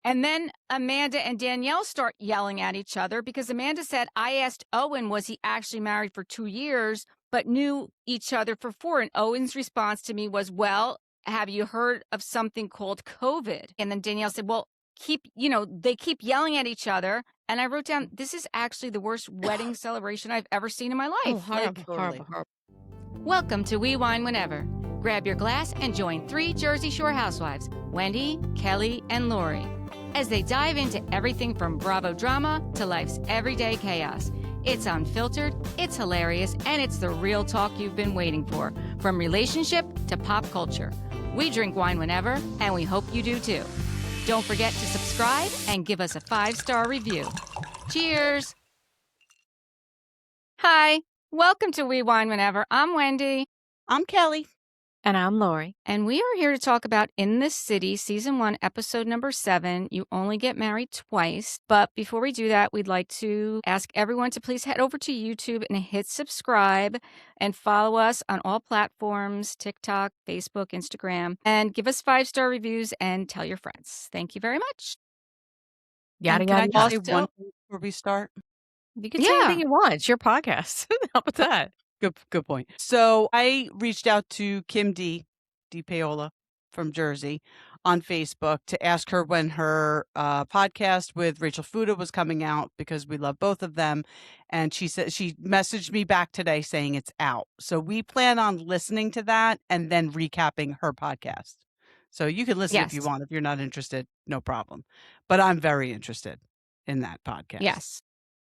And then Amanda and Danielle start yelling at each other because Amanda said, I asked Owen, was he actually married for 2 years, but knew each other for 4? And Owen's response to me was, well, have you heard of something called COVID? And then Danielle said, well, they keep yelling at each other. And I wrote down, this is actually the worst wedding celebration I've ever seen in my life. Oh, horrible, horrible. Welcome to We Wine Whenever. Grab your glass and join 3 Jersey Shore housewives, Wendy, Kelly, and Lori, as they dive into everything from Bravo drama to life's everyday chaos. It's unfiltered, it's hilarious, and it's the real talk you've been waiting for, from relationship to pop culture. We drink wine whenever, and we hope you do too. Don't forget to subscribe and give us a 5-star review. Cheers! Hi, welcome to We Wine Whenever. I'm Wendy. I'm Kelly. And I'm Lori. And we are here to talk about In the City, Season 1, Episode number 7, You Only Get Married Twice. But before we do that, we'd like to ask everyone to please head over to YouTube and hit subscribe and follow us on all platforms, TikTok, Facebook, Instagram, and give us 5-star reviews and tell your friends. Thank you very much. Yada, Can I yada, just yada. say one thing before we start? You can say anything you want. It's your podcast. How about that? Good point. So I reached out to Kim D Paola from Jersey on Facebook to ask her when her podcast with Rachel Fuda was coming out because we love both of them. And she said she messaged me back today saying it's out. So we plan on listening to that and then recapping her podcast. So you can listen if you want. If you're not interested, no problem. But I'm very interested in that podcast. Yes.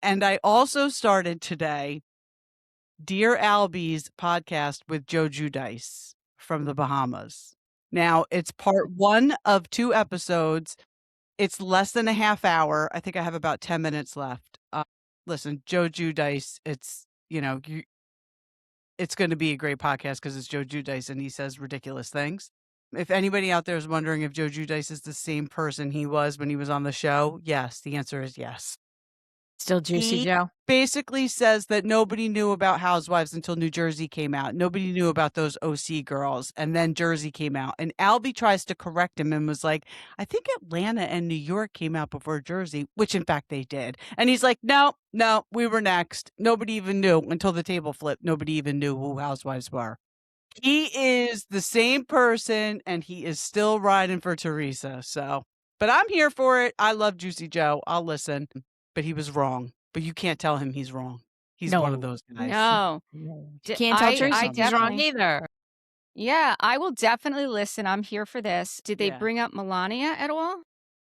And I also started today Dear Albie's podcast with Joe Giudice from the Bahamas. Now, it's part 1 of 2 episodes. It's less than a half hour. I think I have about 10 minutes left. Listen, Joe Giudice, it's going to be a great podcast because it's Joe Giudice and he says ridiculous things. If anybody out there is wondering if Joe Giudice is the same person he was when he was on the show, yes, the answer is yes. Still juicy, Joe. Basically says that nobody knew about Housewives until New Jersey came out. Nobody knew about those OC girls. And then Jersey came out. And Albie tries to correct him and was like, I think Atlanta and New York came out before Jersey, which in fact they did. And he's like, no, we were next. Nobody even knew until the table flipped. Nobody even knew who Housewives were. He is the same person and he is still riding for Teresa. So, but I'm here for it. I love Juicy Joe. I'll listen. But he was wrong. But you can't tell him he's wrong. He's one of those guys. No. Can't tell Teresa he's wrong either. Yeah, I will definitely listen. I'm here for this. Did they bring up Melania at all?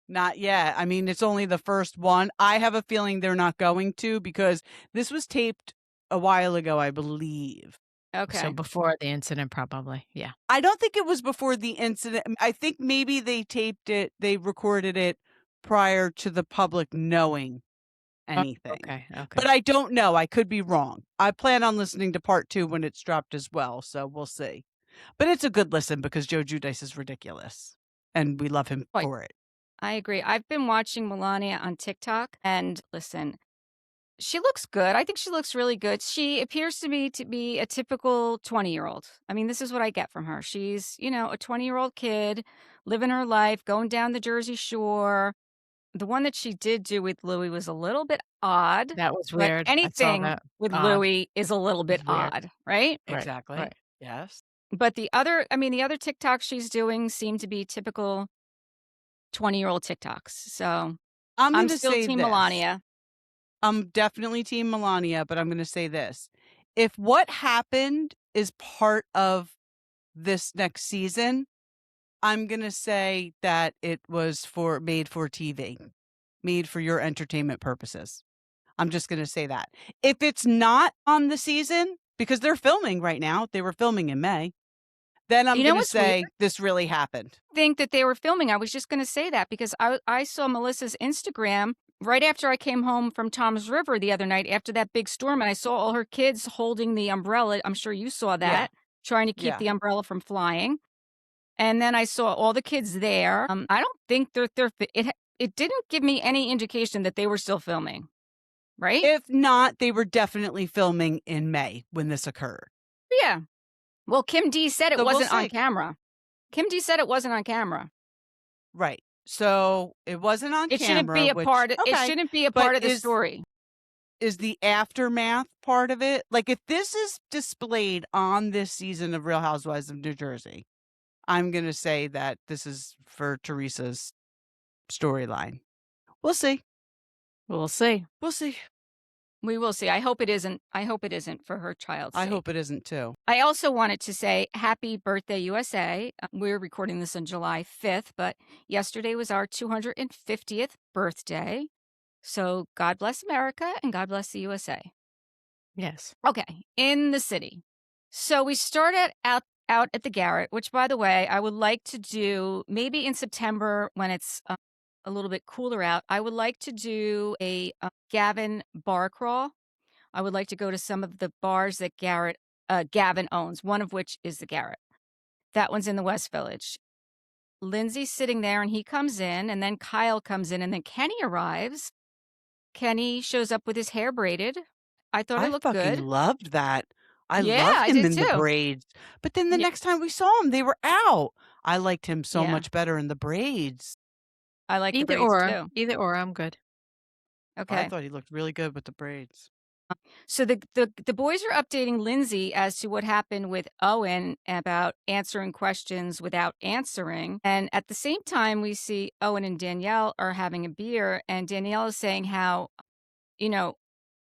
Not yet. I mean, it's only the first one. I have a feeling they're not going to because this was taped a while ago, I believe. Okay. So before the incident, probably. Yeah. I don't think it was before the incident. I think maybe they recorded it prior to the public knowing anything. Okay. But I don't know. I could be wrong. I plan on listening to part 2 when it's dropped as well. So we'll see. But it's a good listen because Joe Giudice is ridiculous. And we love him for it. I agree. I've been watching Melania on TikTok and listen, she looks good. I think she looks really good. She appears to me to be a typical 20-year-old. I mean, this is what I get from her. She's, a 20-year-old kid living her life, going down the Jersey Shore. The one that she did do with Louis was a little bit odd. That was weird. Anything with Louis is a little bit odd, right? Exactly. Right. Yes. But the other TikToks she's doing seem to be typical 20-year-old TikToks. So I'm still Team Melania. I'm definitely Team Melania, but I'm going to say this. If what happened is part of this next season, I'm going to say that it was made for TV, made for your entertainment purposes. I'm just going to say that. If it's not on the season, because they're filming right now, they were filming in May, then I'm going to say weird? This really happened. I think that they were filming. I was just going to say that because I saw Melissa's Instagram right after I came home from Tom's River the other night after that big storm, and I saw all her kids holding the umbrella. I'm sure you saw that, trying to keep the umbrella from flying. And then I saw all the kids there. I don't think it didn't give me any indication that they were still filming, right? If not, they were definitely filming in May when this occurred. Yeah. Well, Kim D said it wasn't on camera. Kim D said it wasn't on camera. Right. So it wasn't on It shouldn't be camera, a which part of, it okay, shouldn't be a but part of the story. is the aftermath part of it? Like, if this is displayed on this season of Real Housewives of New Jersey, I'm gonna say that this is for Teresa's storyline. We'll see. We'll see. We'll see. We will see. I hope it isn't. I hope it isn't for her child's I sake. hope it isn't too. I also wanted to say happy birthday, USA. We're recording this on July 5th, but yesterday was our 250th birthday. So God bless America and God bless the USA. Yes. Okay, in the city. So we started out at the Garret, which, by the way, I would like to do maybe in September when it's a little bit cooler out. I would like to do a Gavin bar crawl. I would like to go to some of the bars that Gavin owns, one of which is the Garret. That one's in the West Village. Lindsay's sitting there and he comes in, and then Kyle comes in, and then Kenny arrives. Kenny shows up with his hair braided. I thought it I looked fucking good. loved that. I Yeah, loved I him did in the too. braids. But then the Yeah. next time we saw him, they were out. I liked him so Yeah. much better in the braids. I like the Either braids or. too. Either or, I'm good. Okay. I thought he looked really good with the braids. So the boys are updating Lindsay as to what happened with Owen about answering questions without answering. And at the same time, we see Owen and Danielle are having a beer, and Danielle is saying how, you know,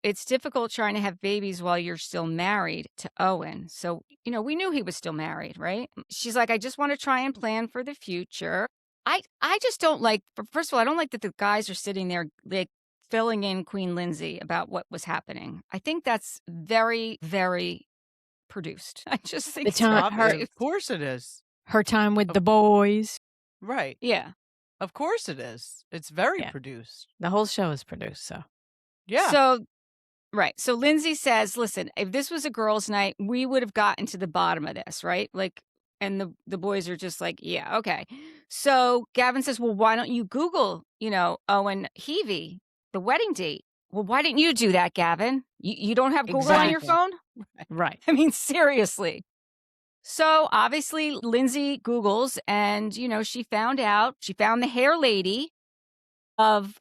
it's difficult trying to have babies while you're still married to Owen. So, we knew he was still married, right? She's like, I just want to try and plan for the future. I just don't like, first of all, I don't like that the guys are sitting there like filling in Queen Lindsay about what was happening. I think that's very, very produced. I just think The it's very time, her, Of produced. course it is. her time with the boys. Right. Yeah. Of course it is. It's very Yeah. produced. The whole show is produced, so. Yeah. So, right. So Lindsay says, listen, if this was a girls' night, we would have gotten to the bottom of this, right? Like, and the boys are just like, yeah, okay. So Gavin says, well, why don't you Google, Owen Heavey, the wedding date? Well, why didn't you do that, Gavin? You don't have Google on your Exactly. phone? Right. I mean, seriously. So obviously Lindsay Googles and, she found the hair lady of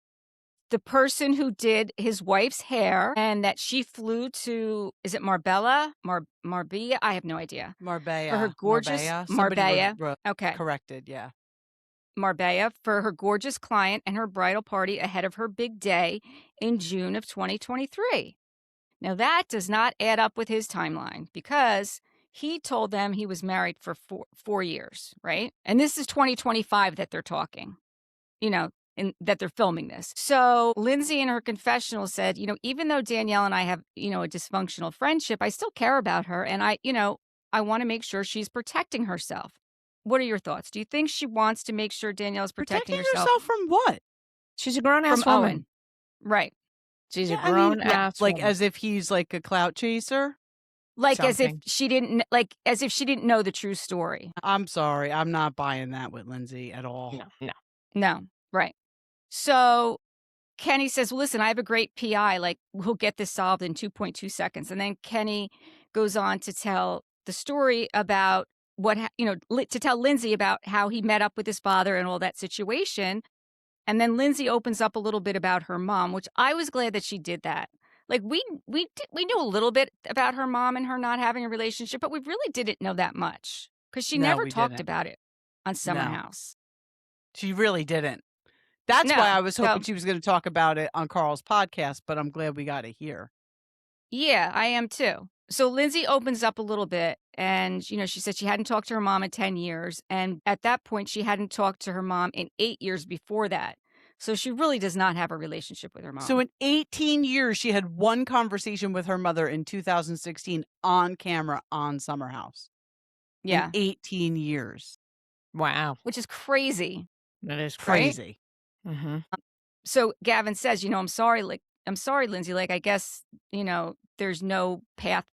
the person who did his wife's hair, and that she flew to, is it Marbella? Marbella? I have no idea. Marbella. For her gorgeous Somebody Marbella. Okay. corrected, yeah. Marbella for her gorgeous client and her bridal party ahead of her big day in June of 2023. Now that does not add up with his timeline because he told them he was married for 4 years, right? And this is 2025 that they're talking, and that they're filming this. So Lindsay in her confessional said, even though Danielle and I have, a dysfunctional friendship, I still care about her. And I want to make sure she's protecting herself. What are your thoughts? Do you think she wants to make sure Danielle's protecting herself from what? She's a grown-ass from woman. Owen? Right. She's Yeah, a grown-ass like woman. as if he's like a clout chaser. Like Something. as if she didn't know the true story. I'm sorry, I'm not buying that with Lindsay at all. No. Right. So Kenny says, well, listen, I have a great PI. Like, we'll get this solved in 2.2 seconds. And then Kenny goes on to tell the story about to tell Lindsay about how he met up with his father and all that situation. And then Lindsay opens up a little bit about her mom, which I was glad that she did that. Like, we knew a little bit about her mom and her not having a relationship, but we really didn't know that much because she No, never we talked didn't. about it on Summer No. House. She really didn't. That's No, why I was hoping so- she was going to talk about it on Carl's podcast, but I'm glad we got it here. Yeah, I am too. So Lindsay opens up a little bit and, she said she hadn't talked to her mom in 10 years. And at that point, she hadn't talked to her mom in 8 years before that. So she really does not have a relationship with her mom. So in 18 years, she had one conversation with her mother in 2016 on camera on Summer House. Yeah. In 18 years. Wow. Which is crazy. That is Crazy. Mm-hmm. So Gavin says, I'm sorry, Lindsay. Like, I guess, there's no path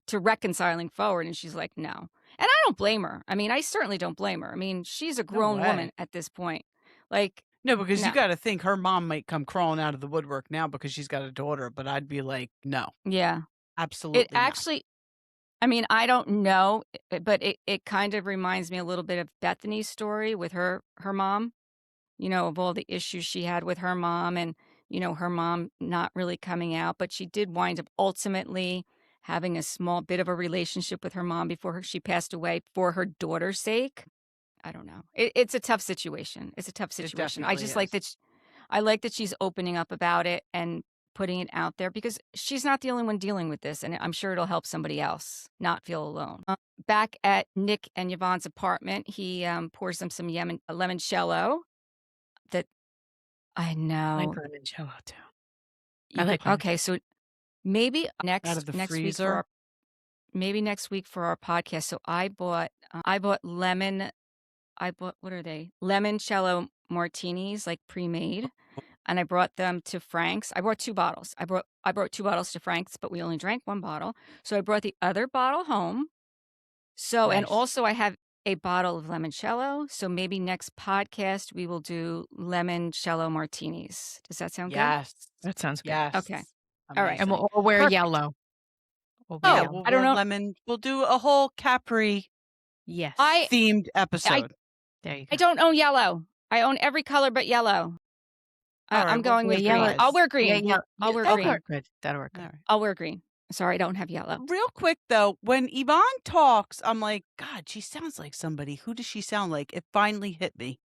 to reconciling forward. And she's like, no. And I don't blame her. I mean, I certainly don't blame her. I mean, she's a grown woman at this point. Like, no, because no. you got to think her mom might come crawling out of the woodwork now because she's got a daughter, but I'd be like, no. Yeah. Absolutely It actually, I mean, I don't know, but it kind of reminds me a little bit of Bethany's story with her mom. of all the issues she had with her mom and, her mom not really coming out. But she did wind up ultimately having a small bit of a relationship with her mom before she passed away for her daughter's sake. I don't know. It's a tough situation. It's a tough situation. I just like that. I like that she's opening up about it and putting it out there because she's not the only one dealing with this, and I'm sure it'll help somebody else not feel alone. Back at Nick and Yvonne's apartment, he pours them some limoncello. That I I know. like limoncello too. I like Okay, so maybe Out of the next week freezer. maybe next week for our podcast. So I bought lemon. I bought, what are they? Limoncello martinis, like pre-made. And I brought them to Frank's. I brought 2 bottles. I brought 2 bottles to Frank's, but we only drank 1 bottle. So I brought the other bottle home. So, and Nice. also I have a bottle of limoncello. So maybe next podcast we will do limoncello martinis. Does that sound good? Yes. That sounds good. Yes. Okay. All right. And Amazing. we'll wear Perfect. yellow. We'll be Oh, yellow. I don't know. Lemon. We'll do a whole Capri Yes. themed episode. There you go. I don't own yellow. I own every color but yellow. All right, I'm going with yellow. green. I'll wear green. I'll wear That'll green. work good. That'll work good. All right. I'll wear green. Sorry, I don't have yellow. Real quick though, when Yvonne talks, I'm like, God, she sounds like somebody. Who does she sound like? It finally hit me.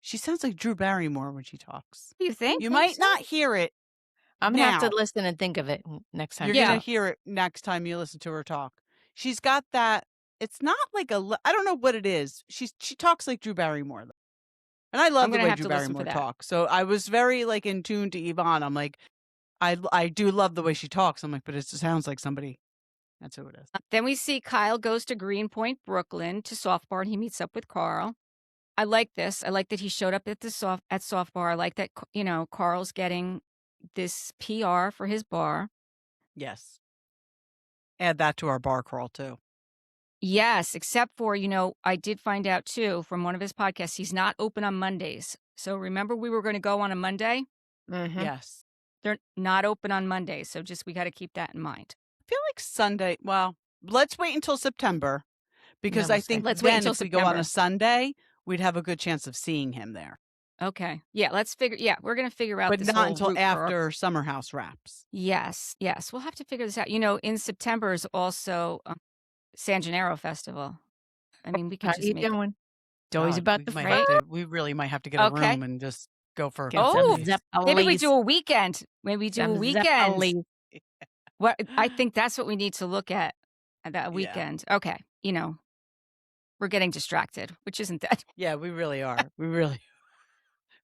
She sounds like Drew Barrymore when she talks. You think? You might not hear it. I'm gonna have now. to listen and think of it next time. You're gonna hear it next time you listen to her talk. She's got that. It's not like I don't know what it is. She talks like Drew Barrymore, and I love the way Drew Barrymore talks. So I was very like in tune to Yvonne. I'm like, I do love the way she talks. I'm like, but it sounds like somebody. That's who it is. Then we see Kyle goes to Greenpoint, Brooklyn, to Soft Bar, and he meets up with Carl. I like this. I like that he showed up at Soft Bar. I like that Carl's getting this PR for his bar. Yes. Add that to our bar crawl too. Yes, except for, I did find out too from one of his podcasts, he's not open on Mondays. So remember we were going to go on a Monday? Mm-hmm. Yes. They're not open on Mondays. So we got to keep that in mind. I feel like Sunday. Well, let's wait until September because I think let's wait then until if we go on a Sunday, we'd have a good chance of seeing him there. Okay. Yeah, we're going to figure out but this not whole until route after Summer House wraps. Yes. We'll have to figure this out. In September is also San Gennaro Festival. I mean, we could just make doing? It's always about the food. We really might have to get a room and just go for a couple days. Maybe we do a weekend. What I think that's what we need to look at that weekend. Yeah. Okay. We're getting distracted, which isn't that. Yeah, we really are. We really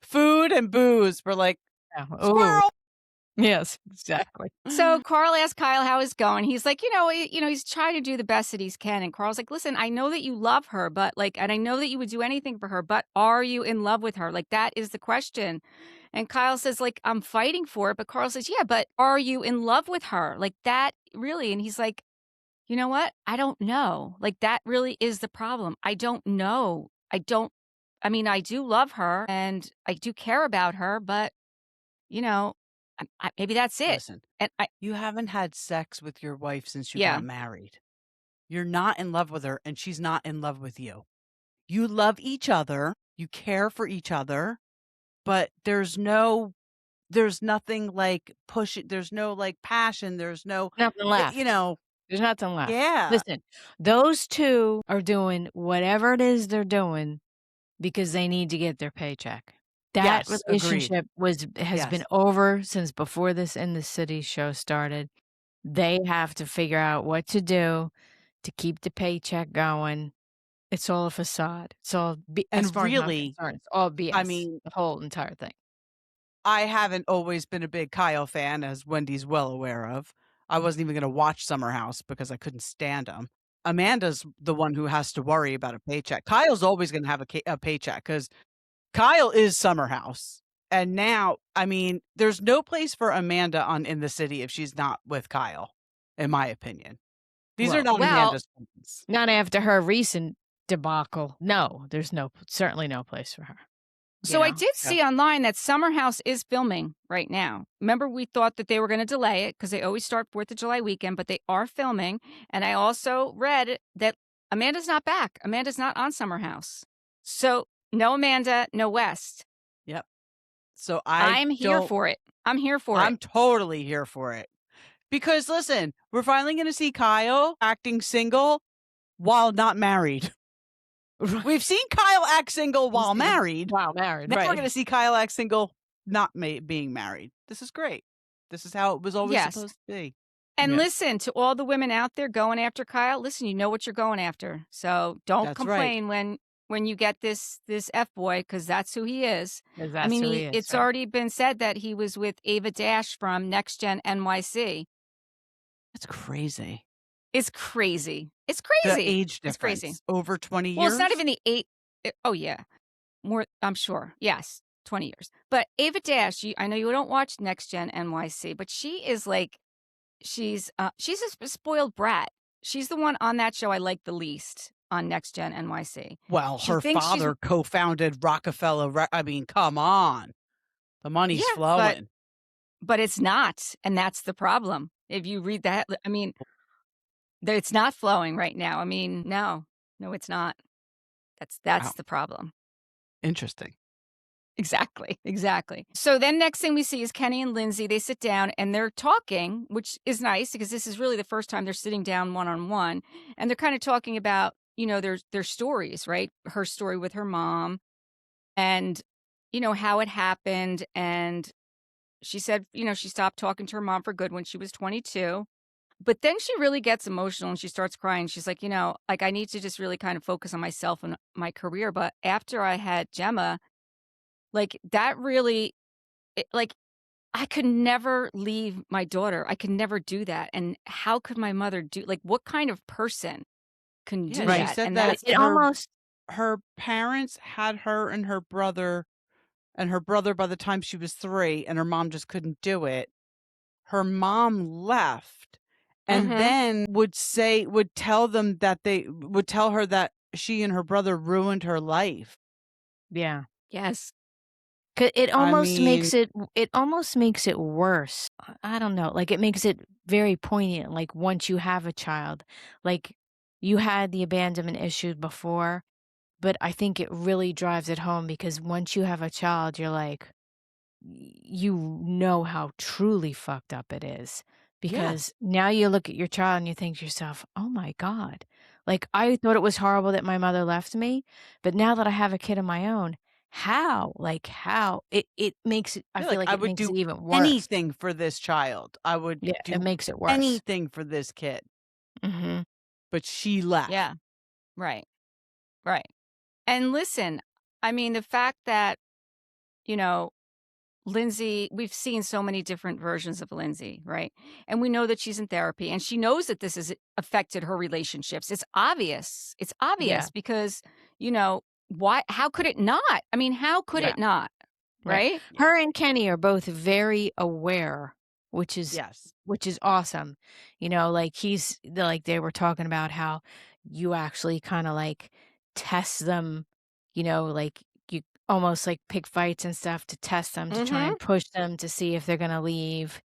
food and booze. We're like, squirrel. Yes, exactly. So Carl asked Kyle how it's going. He's like, he's trying to do the best that he can. And Carl's like, listen, I know that you love her, but and I know that you would do anything for her, but are you in love with her? Like, that is the question. And Kyle says, like, I'm fighting for it. But Carl says, yeah, but are you in love with her? Like, that really? And he's like, you know what? I don't know. Like, that really is the problem. I don't know. I do love her and I do care about her, but, maybe that's it. Listen, and you haven't had sex with your wife since you got married. You're not in love with her and she's not in love with you. You love each other. You care for each other, but there's nothing like push it. There's no like passion. There's nothing left. There's nothing left. Yeah. Listen, those two are doing whatever it is they're doing because they need to get their paycheck. That relationship has been over since before this In the City show started. They have to figure out what to do to keep the paycheck going. It's all a facade. It's all and really, it's all BS. I mean, the whole entire thing. I haven't always been a big Kyle fan, as Wendy's well aware of. I wasn't even going to watch Summer House because I couldn't stand him. Amanda's the one who has to worry about a paycheck. Kyle's always going to have a paycheck because Kyle is Summer House. And now, I mean, there's no place for Amanda on In the City if she's not with Kyle, in my opinion. These are not Amanda's friends. Not after her recent debacle. No, there's certainly no place for her. So I did see online that Summer House is filming right now. Remember, we thought that they were going to delay it because they always start 4th of July weekend, but they are filming. And I also read that Amanda's not back. Amanda's not on Summer House. So no Amanda, no West. So I'm here for it. I'm here for it. I'm totally here for it. Because listen, we're finally going to see Kyle acting single while not married. We've seen Kyle act single while married. While married, Now right. we're going to see Kyle act single not being married. This is great. This is how it was always supposed to be. And listen, to all the women out there going after Kyle, listen, you know what you're going after. So don't complain when you get this F-boy, because that's who he is. I mean, it's already been said that he was with Ava Dash from Next Gen NYC. That's crazy. It's crazy. It's crazy. The age difference. It's crazy. Over 20 years? Well, it's not even the 8. Oh, yeah. More, I'm sure. Yes, 20 years. But Ava Dash, I know you don't watch Next Gen NYC, but she is like, she's a spoiled brat. She's the one on that show I like the least on Next Gen NYC. Well, her father co-founded Rockefeller. I mean, come on. The money's flowing. But it's not. And that's the problem. If you read that, I mean, it's not flowing right now. I mean, no, it's not. That's the problem. Interesting. Exactly. So then next thing we see is Kenny and Lindsay. They sit down and they're talking, which is nice because this is really the first time they're sitting down one-on-one. And they're kind of talking about, their stories, right? Her story with her mom and, how it happened. And she said, she stopped talking to her mom for good when she was 22. But then she really gets emotional and she starts crying. She's like, I need to just really kind of focus on myself and my career. But after I had Gemma, that really, I could never leave my daughter. I could never do that. And how could my mother do, what kind of person can do that? She said and that it almost, her parents had her and her brother by the time she was 3, and her mom just couldn't do it. Her mom left and then would tell them that they would tell her that she and her brother ruined her life. Yeah. Yes. It almost makes it worse. I don't know. It makes it very poignant. Once you have a child, you had the abandonment issues before, but I think it really drives it home because once you have a child, you're like, you know how truly fucked up it is. Because now you look at your child and you think to yourself, oh my God. I thought it was horrible that my mother left me, but now that I have a kid of my own, how? How? It makes it, I feel like I it would makes do it even worse. anything for this child. I would do it makes it worse. anything for this kid. Mm-hmm. But she left. Yeah. Right. And listen, I mean, the fact that, Lindsay, we've seen so many different versions of Lindsay, right? And we know that she's in therapy and she knows that this has affected her relationships. It's obvious. Because, why? How could it not? I mean, how could it not? Right? Her and Kenny are both very aware, which is awesome. They were talking about how you actually kind of test them, you almost pick fights and stuff to test them, to try and push them to see if they're going to leave.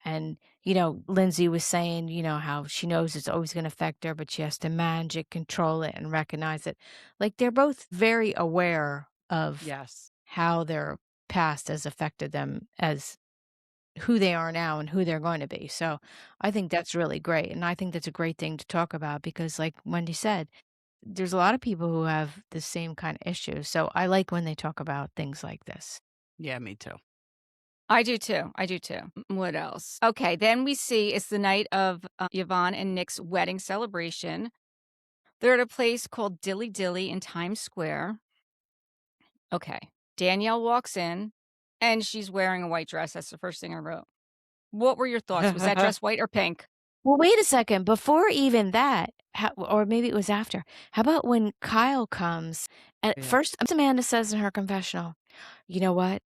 And, Lindsay was saying, how she knows it's always going to affect her, but she has to manage it, control it, and recognize it. They're both very aware of how their past has affected them as who they are now and who they're going to be. So I think that's really great. And I think that's a great thing to talk about because like Wendy said, there's a lot of people who have the same kind of issues. So I like when they talk about things like this. Yeah, me too. I do too. What else? Okay, then we see it's the night of Yvonne and Nick's wedding celebration. They're at a place called Dilly Dilly in Times Square. Okay, Danielle walks in and she's wearing a white dress. That's the first thing I wrote. What were your thoughts? Was that dress white or pink? Well, wait a second. Before even that, or maybe it was after. How about when Kyle comes? And first, Amanda says in her confessional, you know what?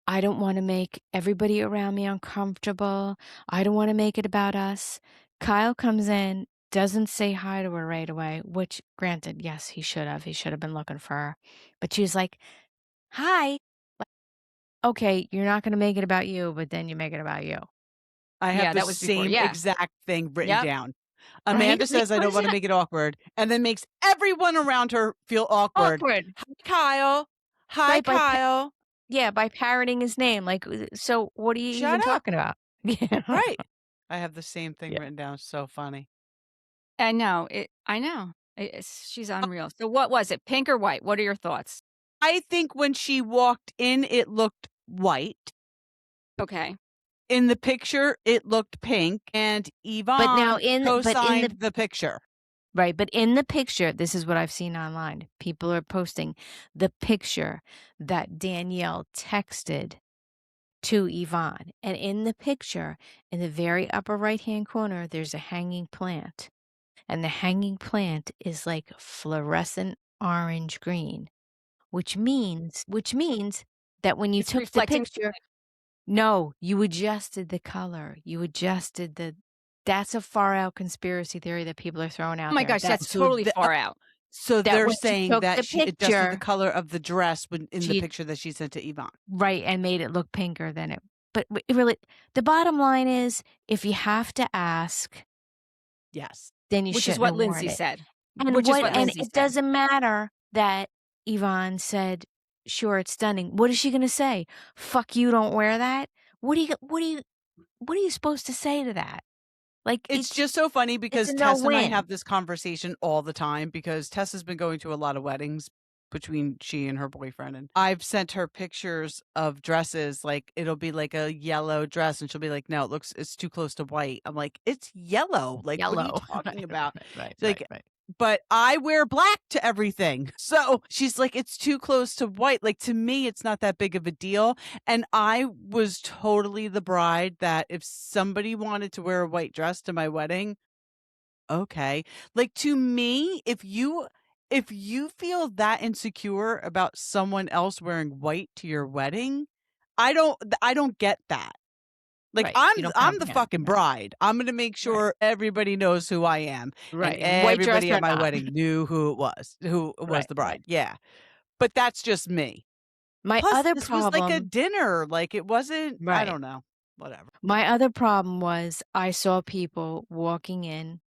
I don't want to make everybody around me uncomfortable. I don't want to make it about us. Kyle comes in, doesn't say hi to her right away, which granted, yes, he should have. He should have been looking for her. But she's like, hi. Okay, you're not going to make it about you, but then you make it about you. I have the same exact thing written down. Amanda says, I don't want to make it awkward, and then makes everyone around her feel awkward. Hi, Kyle. Hi, Kyle. Yeah, by parroting his name. Like, so what are you Shut even up. talking about? Yeah. Right. I have the same thing Yeah. written down. So funny. I know. She's unreal. So what was it? Pink or white? What are your thoughts? I think when she walked in, it looked white. Okay. In the picture, it looked pink, and But now Yvonne co-signed the picture. Right, but in the picture, this is what I've seen online. People are posting the picture that Danielle texted to Yvonne. And in the picture, in the very upper right-hand corner, there's a hanging plant. And the hanging plant is like fluorescent orange green, which means that when you It's took the reflecting. picture, no, you adjusted the color. That's a far out conspiracy theory that people are throwing out Oh my there. gosh, that's totally far out. So That they're when she saying took that the she adjusted the picture, color of the dress in the she picture that she sent to Yvonne. right, and made it look pinker than it. But it really, the bottom line is, if you have to ask, Yes. then you Which is shouldn't what have worn Lindsay it. said. And Which is what and Lindsay it said. doesn't matter that Yvonne said, "Sure, it's stunning." What is she gonna say? "Fuck you, don't wear that." What are you supposed to say to that? Like, It's just so funny because a Tess and I no-win. have this conversation all the time because Tess has been going to a lot of weddings between she and her boyfriend. And I've sent her pictures of dresses, like it'll be like a yellow dress and she'll be like, no, it's too close to white. I'm like, it's yellow. Like, what are you Yellow. talking about? Right. Like, but I wear black to everything. So she's like, it's too close to white. Like, to me, it's not that big of a deal. And I was totally the bride that if somebody wanted to wear a white dress to my wedding, okay. Like, to me, if you feel that insecure about someone else wearing white to your wedding, I don't get that. Like, Right, you don't I'm the comprehend, fucking no. bride. I'm gonna make Right. sure everybody knows who I am. Right, And white dress everybody or at my not. wedding knew who was Right, the right. bride. Yeah. But that's just me. My Plus, other this was like a problem dinner. Like, it wasn't I Right. don't know. Whatever. My other problem was I saw people walking in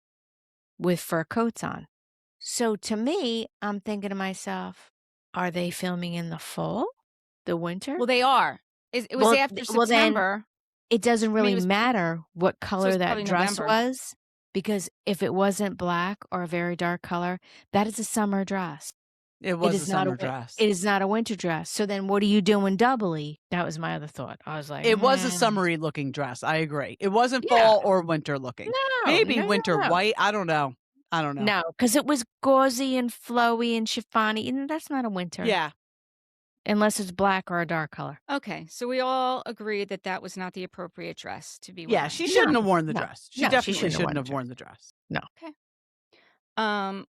with fur coats on. So to me, I'm thinking to myself, are they filming in the fall? The winter? Well, they are. It was after Well, then September. it doesn't I mean, really it was matter what so color it's that probably dress November. was, because if it wasn't black or a very dark color, that is a summer dress. It was is a not summer dress. It is not a winter dress. So then what are you doing doubly? That was my other thought. I was like, It was a summery looking dress. I agree. It wasn't Yeah. fall or winter looking. No, Maybe no. winter white. I don't know. No, because it was gauzy and flowy and chiffony, and that's not a winter. Yeah. Unless it's black or a dark color. Okay, so we all agreed that that was not the appropriate dress to be wearing. Yeah, she shouldn't have worn the No, dress. She no, she definitely shouldn't have shouldn't worn have worn the dress. No. Okay.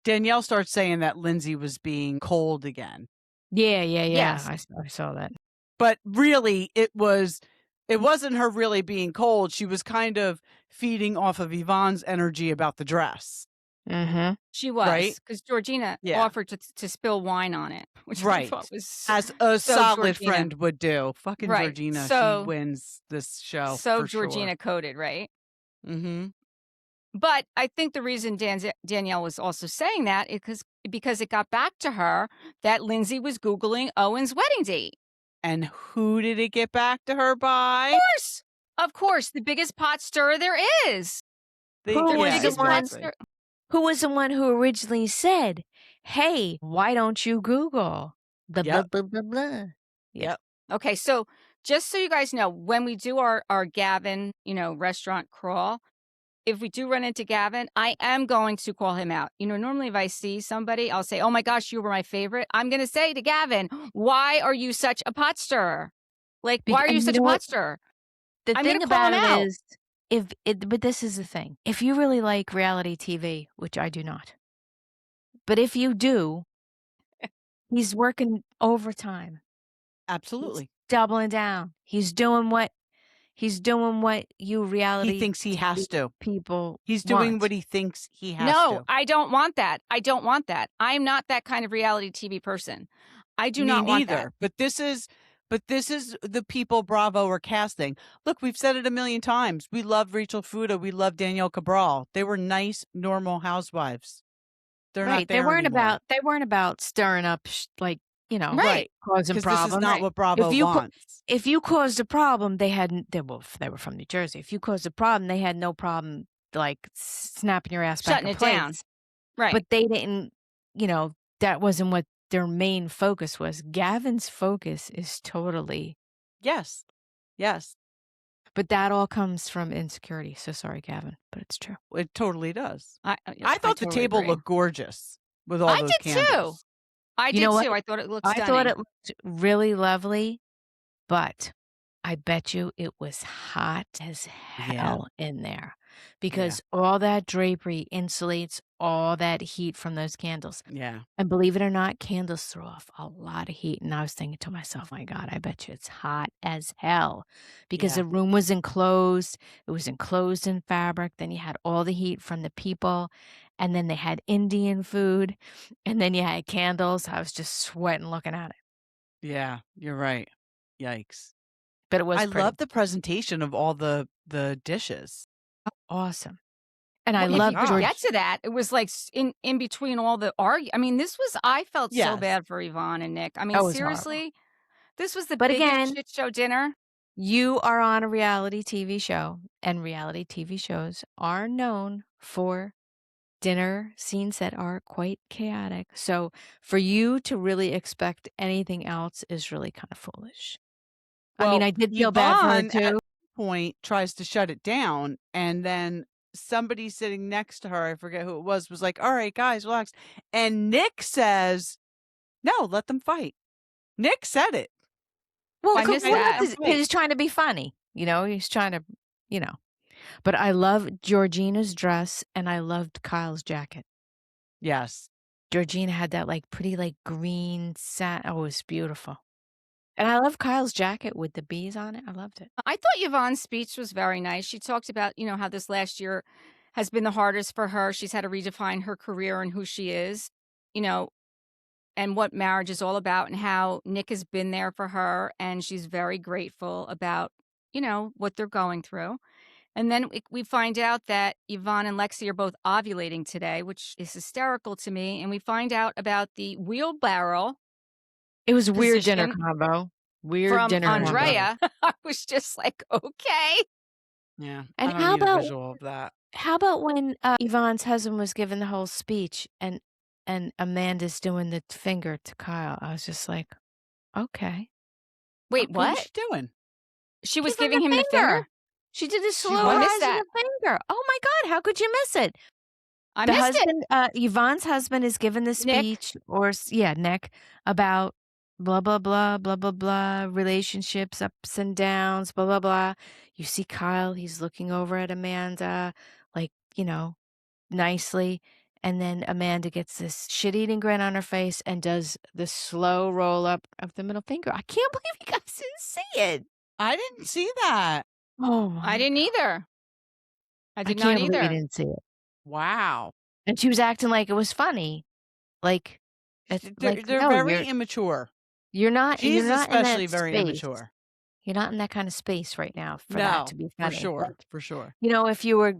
Danielle starts saying that Lindsay was being cold again. Yeah. Yes. I saw that. But really, it wasn't her really being cold. She was kind of feeding off of Yvonne's energy about the dress. Mm-hmm. She was, Right? because Georgina Yeah. offered to spill wine on it, which I Right. thought was As a so solid Georgina. friend would do. Fucking Right. Georgina, So- she wins this show so for Georgina coded, right? sure. Mm-hmm. But I think the reason Danielle was also saying that is because it got back to her that Lindsay was Googling Owen's wedding date. And who did it get back to her by? Of course, the biggest pot stirrer there is. Who was the one? Who was the one who originally said, "Hey, why don't you Google blah blah Yep. blah blah blah"? Yep. Okay, so just so you guys know, when we do our Gavin, restaurant crawl, if we do run into Gavin, I am going to call him out. Normally if I see somebody, I'll say, "Oh my gosh, you were my favorite." I'm going to say to Gavin, "Why are you such a pot stirrer? Like, why are you such a pot stirrer?" The I'm thing gonna call about him it out. is, but this is the thing. If you really like reality TV, which I do not, but if you do, he's working overtime. Absolutely. He's doubling down. He's doing what you reality He thinks he has to. people He's doing want. what he thinks he has to. No, I don't want that. I don't want that. I'm not that kind of reality TV person. I do not want that. But this is the people Bravo are casting. Look, we've said it a million times. We love Rachel Fuda. We love Danielle Cabral. They were nice, normal housewives. They're not there They weren't anymore. about stirring up like Right. causing Because problems. this is not what Bravo If wants. if you caused a problem, they were from New Jersey. If you caused a problem, they had no problem like snapping your ass back Shutting in it place. down. Right. But they didn't, that wasn't what their main focus was. Gavin's focus is totally. Yes. Yes. But that all comes from insecurity. So sorry, Gavin, but it's true. It totally does. I thought the totally table agree. looked gorgeous with all those candles. Too. I did too. I thought it looked stunning. I thought it looked really lovely, but I bet you it was hot as hell in there because all that drapery insulates all that heat from those candles. Yeah. And believe it or not, candles throw off a lot of heat. And I was thinking to myself, my God, I bet you it's hot as hell because the room was enclosed. It was enclosed in fabric. Then you had all the heat from the people. And then they had Indian food. And then you had candles. I was just sweating looking at it. Yeah, you're right. Yikes. But it was pretty. love the presentation of all the dishes. Awesome. And Well, I love if you George. get to that. It was like in between all the I mean, I felt so bad for Yvonne and Nick. I mean, seriously, horrible. this was the But biggest again, shit show dinner. You are on a reality TV show, and reality TV shows are known for dinner scenes that are quite chaotic. So for you to really expect anything else is really kind of foolish. Well, I mean, I did feel bad for her Yvonne, at too. point tries to shut it down, and then somebody sitting next to her, I forget who it was like, all right, guys, relax. And Nick says, no, let them fight. Nick said it. Well, I missed that. he's trying to be funny. He's trying to, But I love Georgina's dress, and I loved Kyle's jacket. Yes. Georgina had that like pretty like green satin. Oh, it was beautiful. And I love Kyle's jacket with the bees on it. I loved it. I thought Yvonne's speech was very nice. She talked about, how this last year has been the hardest for her. She's had to redefine her career and who she is, and what marriage is all about and how Nick has been there for her. And she's very grateful about, what they're going through. And then we find out that Yvonne and Lexi are both ovulating today, which is hysterical to me. And we find out about the wheelbarrow. It was a weird dinner combo. From Andrea. I was just like, okay. Yeah. And I don't need a visual of that. How about when Yvonne's husband was giving the whole speech and Amanda's doing the finger to Kyle? I was just like, okay. Wait, what? What was she doing? She was giving him the finger? She did the slow rise of the finger. Oh my God, how could you miss it? I missed it. Yvonne's husband is giving the speech, Nick, about blah, blah, blah, blah, blah, blah, relationships, ups and downs, blah, blah, blah. You see Kyle, he's looking over at Amanda, like, nicely. And then Amanda gets this shit-eating grin on her face and does the slow roll up of the middle finger. I can't believe you guys didn't see it. I didn't see that. Oh, I didn't either. I did not not either. I didn't see it. Wow. And she was acting like it was funny. Like, they're very immature. You're not. She's you're not especially in that very space. immature. You're not in that kind of space right now for that to be funny. For sure. Like, for sure. If you were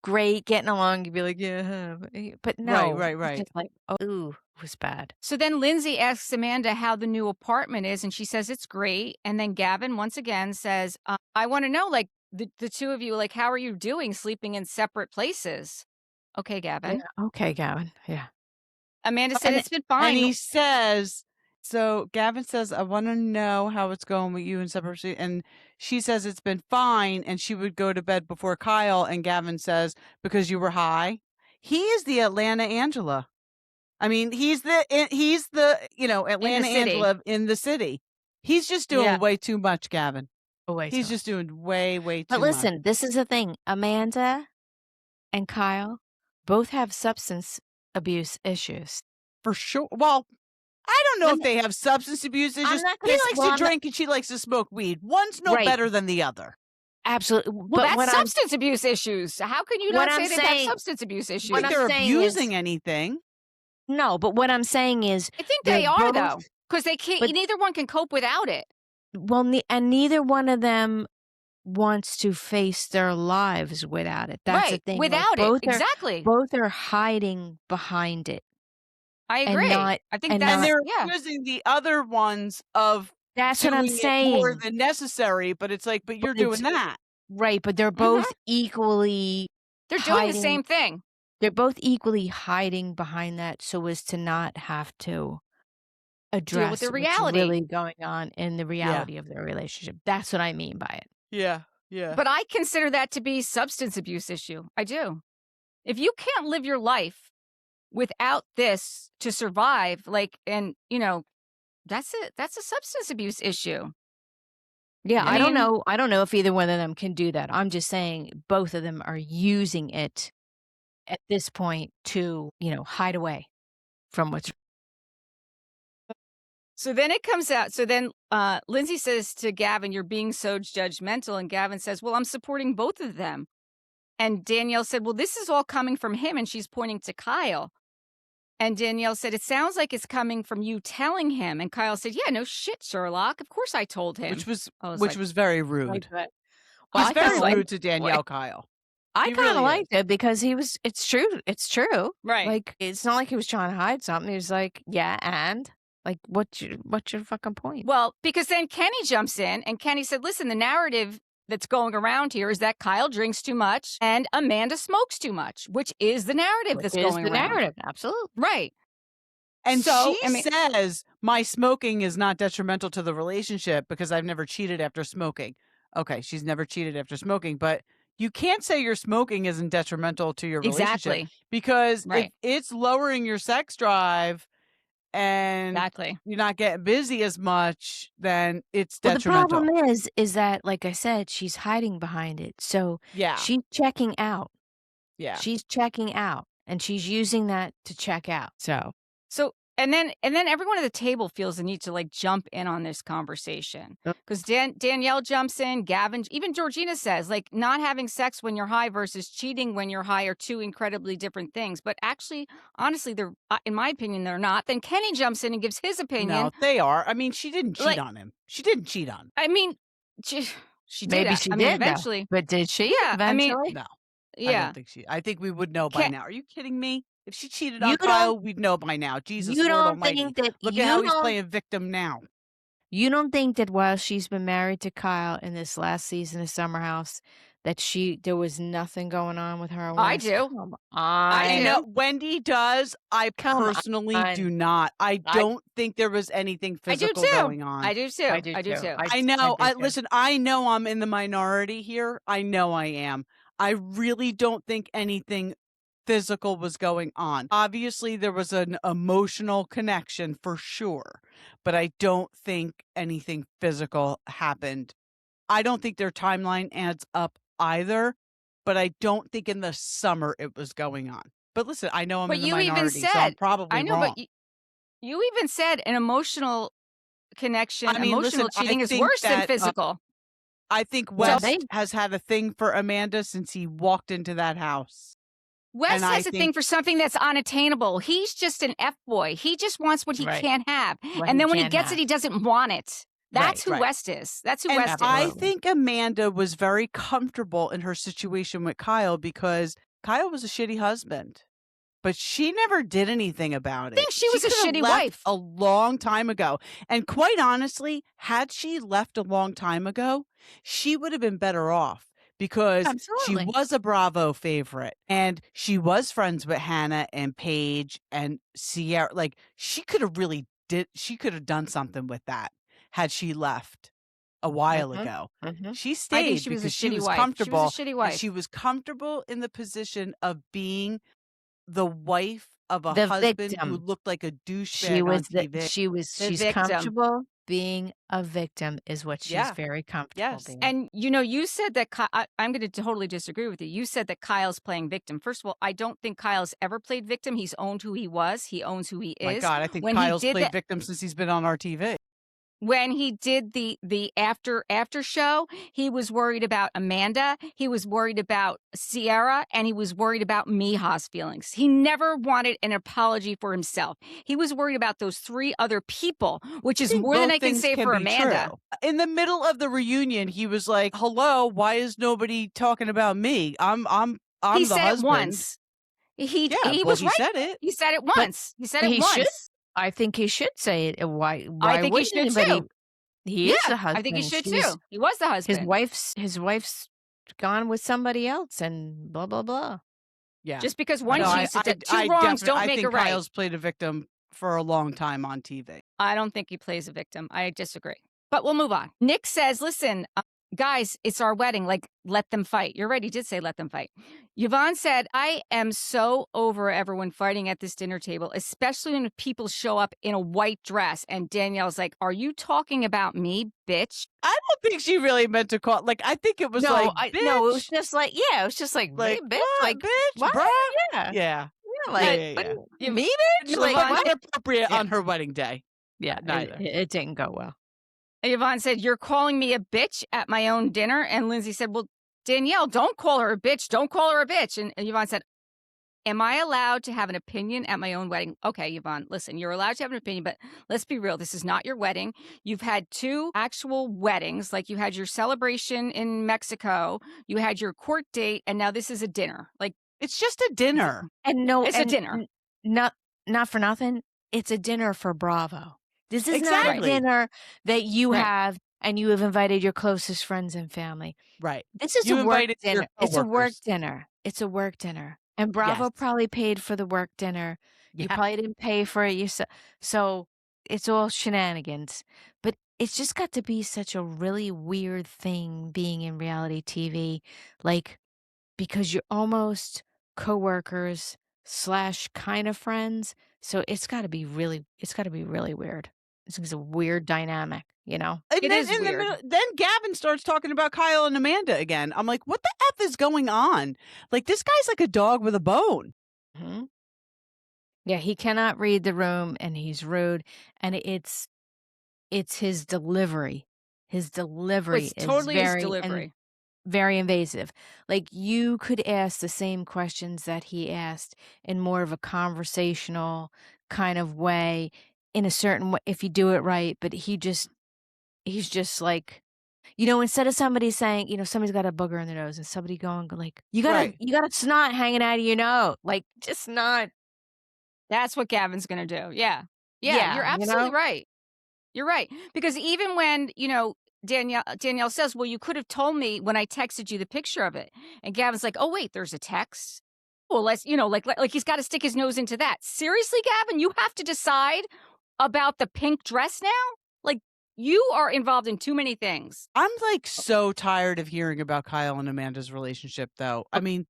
great getting along, you'd be like, yeah, but no. Right. Just like, ooh, it was bad. So then Lindsay asks Amanda how the new apartment is, and she says it's great. And then Gavin once again says, I want to know, like, the two of you, like, how are you doing sleeping in separate places? Okay, Gavin. Yeah, okay, Gavin. Yeah. Amanda said it's been fine. And he says, so Gavin says, I want to know how it's going with you in separate. And she says it's been fine. And she would go to bed before Kyle. And Gavin says, because you were high. He is the Atlanta Angela. I mean, he's the Atlanta Angela in the city. He's just doing way too much, Gavin. He's just doing way too much. But listen, this is the thing. Amanda and Kyle both have substance abuse issues. For sure. Well, I don't know if they have substance abuse issues. He likes to drink and she likes to smoke weed. One's no better than the other. Absolutely. Well, that's substance abuse issues. How can you not say that that's substance abuse issues? When they're abusing anything. No, but what I'm saying is, I think they are though, because they can't. Neither one can cope without it. Well, and neither one of them wants to face their lives without it. That's the thing. Without it, exactly. Both are hiding behind it. I agree. I think and they're accusing the other ones of that's what I'm saying. More than necessary, but it's like, but you're doing that. Right, but they're both equally They're doing the same thing. They're both equally hiding behind that so as to not have to address deal with the reality what's really going on in the reality of their relationship. That's what I mean by it. Yeah, yeah. But I consider that to be substance abuse issue. I do. If you can't live your life without this to survive, like, and that's it. That's a substance abuse issue. Yeah, I don't know. I don't know if either one of them can do that. I'm just saying both of them are using it at this point to, hide away from what's. So then it comes out. So then Lindsay says to Gavin, "You're being so judgmental." And Gavin says, "Well, I'm supporting both of them." And Danielle said, "Well, this is all coming from him." And she's pointing to Kyle. And Danielle said, "It sounds like it's coming from you telling him." And Kyle said, "Yeah, no shit, Sherlock. Of course I told him." Which was very rude. Well, I very rude to Danielle, Kyle. I kind of liked it because it's true. It's true. Right. Like, it's not like he was trying to hide something. He was like, yeah, and like, what's your fucking point? Well, because then Kenny jumps in and Kenny said, "Listen, the narrative that's going around here is that Kyle drinks too much and Amanda smokes too much," which is the narrative that's going around. Narrative, absolutely. Right. And so, she says, "My smoking is not detrimental to the relationship because I've never cheated after smoking." Okay, she's never cheated after smoking, but you can't say your smoking isn't detrimental to your relationship because if it's lowering your sex drive and you're not getting busy as much, then it's detrimental. The problem is that, like I said, she's hiding behind it. So she's checking out. Yeah. She's checking out and she's using that to check out. So and then everyone at the table feels the need to like jump in on this conversation because Danielle jumps in, Gavin, even Georgina says like not having sex when you're high versus cheating when you're high are two incredibly different things. But actually, honestly, they're in my opinion they're not. Then Kenny jumps in and gives his opinion. No, they are. I mean, she didn't cheat on him. She didn't cheat on him. I mean, she did. Maybe she did eventually, but did she? Yeah, eventually? I mean, no. Yeah, I don't think she. I think we would know by now. Are you kidding me? If she cheated on Kyle, we'd know by now. Jesus Lord Almighty. Look at how he's playing victim now. You don't think that while she's been married to Kyle in this last season of Summer House, that there was nothing going on with her? I do. I know Wendy does. I personally do not. I don't think there was anything physical going on. I do too. I do too. I know. Listen, I know I'm in the minority here. I know I am. I really don't think anything physical was going on. Obviously, there was an emotional connection for sure, but I don't think anything physical happened. I don't think their timeline adds up either, but I don't think in the summer it was going on. But listen, I know I'm in the minority, so I'm probably wrong. But you even said an emotional connection, emotional cheating is worse than physical. I think Wes has had a thing for Amanda since he walked into that house. Wes has a thing for something that's unattainable. He's just an F-boy. He just wants what he can't have. And then when he gets it, he doesn't want it. That's who West is. That's who West is. I think Amanda was very comfortable in her situation with Kyle because Kyle was a shitty husband. But she never did anything about it. I think she was a shitty wife a long time ago. And quite honestly, had she left a long time ago, she would have been better off. Because she was a Bravo favorite and she was friends with Hannah and Paige and Sierra. Like she could have done something with that had she left a while ago. She stayed because she was comfortable. She was a shitty wife. And she was comfortable in the position of being the wife of a husband who looked like a douchebag on TV. She's comfortable being a victim is what she's very comfortable being. And you said that I'm going to totally disagree with you. You said that Kyle's playing victim. First of all, I don't think Kyle's ever played victim. He's owned who he was. He owns who he is. My God, I think Kyle's played victim since he's been on our TV. When he did the after show, he was worried about Amanda, he was worried about Sierra, and he was worried about Mija's feelings. He never wanted an apology for himself. He was worried about those three other people, which is more than I can say for Amanda. True. In the middle of the reunion, he was like, "Hello, why is nobody talking about me? I'm he the said husband." It once. He well, was he right. said it. He said it But once. He said it he once. should. I think he should say it. Why I think he wouldn't should anybody? too. He is the husband. I think he should too. He was the husband. His wife's gone with somebody else and blah blah blah. Yeah. Just because one cheats, two wrongs don't make a right. I think Kyle's played a victim for a long time on TV. I don't think he plays a victim. I disagree. But we'll move on. Nick says, listen, guys, it's our wedding. Like, let them fight. You're right. He did say let them fight. Yvonne said, I am so over everyone fighting at this dinner table, especially when people show up in a white dress. And Danielle's like, are you talking about me, bitch? I don't think she really meant to call. Like, I think it was No, like, bitch. no, it was just like, yeah, it was just like bitch, what, like bitch, what? bruh. Yeah, Yeah. like yeah. me, bitch. No, Like not what? appropriate on her wedding day. Yeah, neither. It didn't go well. Yvonne said, you're calling me a bitch at my own dinner. And Lindsay said, well, Danielle, don't call her a bitch. Don't call her a bitch. And Yvonne said, am I allowed to have an opinion at my own wedding? Okay, Yvonne, listen, you're allowed to have an opinion, but let's be real. This is not your wedding. You've had two actual weddings. Like you had your celebration in Mexico, you had your court date, and now this is a dinner. Like it's just a dinner. And no, it's a dinner. Not for nothing. It's a dinner for Bravo. This is exactly. not a dinner that you have and you have invited your closest friends and family. Right. This is a work dinner. It's a work dinner. It's a work dinner. And Bravo probably paid for the work dinner. You probably didn't pay for it yourself. So it's all shenanigans. But it's just got to be such a really weird thing being in reality TV. Like, because you're almost coworkers / kind of friends. So it's got to be really weird. It's a weird dynamic, you know? And it is weird. Then Gavin starts talking about Kyle and Amanda again. I'm like, what the F is going on? Like, this guy's like a dog with a bone. Mm-hmm. Yeah, he cannot read the room and he's rude. And it's his delivery. His delivery is totally his delivery. Very invasive. Like you could ask the same questions that he asked in more of a conversational kind of way, in a certain way, if you do it right. But he's just like, you know, instead of somebody saying, you know, somebody's got a booger in their nose and somebody going like, you got a snot hanging out of your nose, like just not. That's what Gavin's going to do. Yeah. You're absolutely right. You're right. Because even when, you know, Danielle says, well, you could have told me when I texted you the picture of it. And Gavin's like, oh, wait, there's a text. Well, let's, you know, like he's got to stick his nose into that. Seriously, Gavin, you have to decide about the pink dress now? Like, you are involved in too many things. I'm like so tired of hearing about Kyle and Amanda's relationship, though. I mean,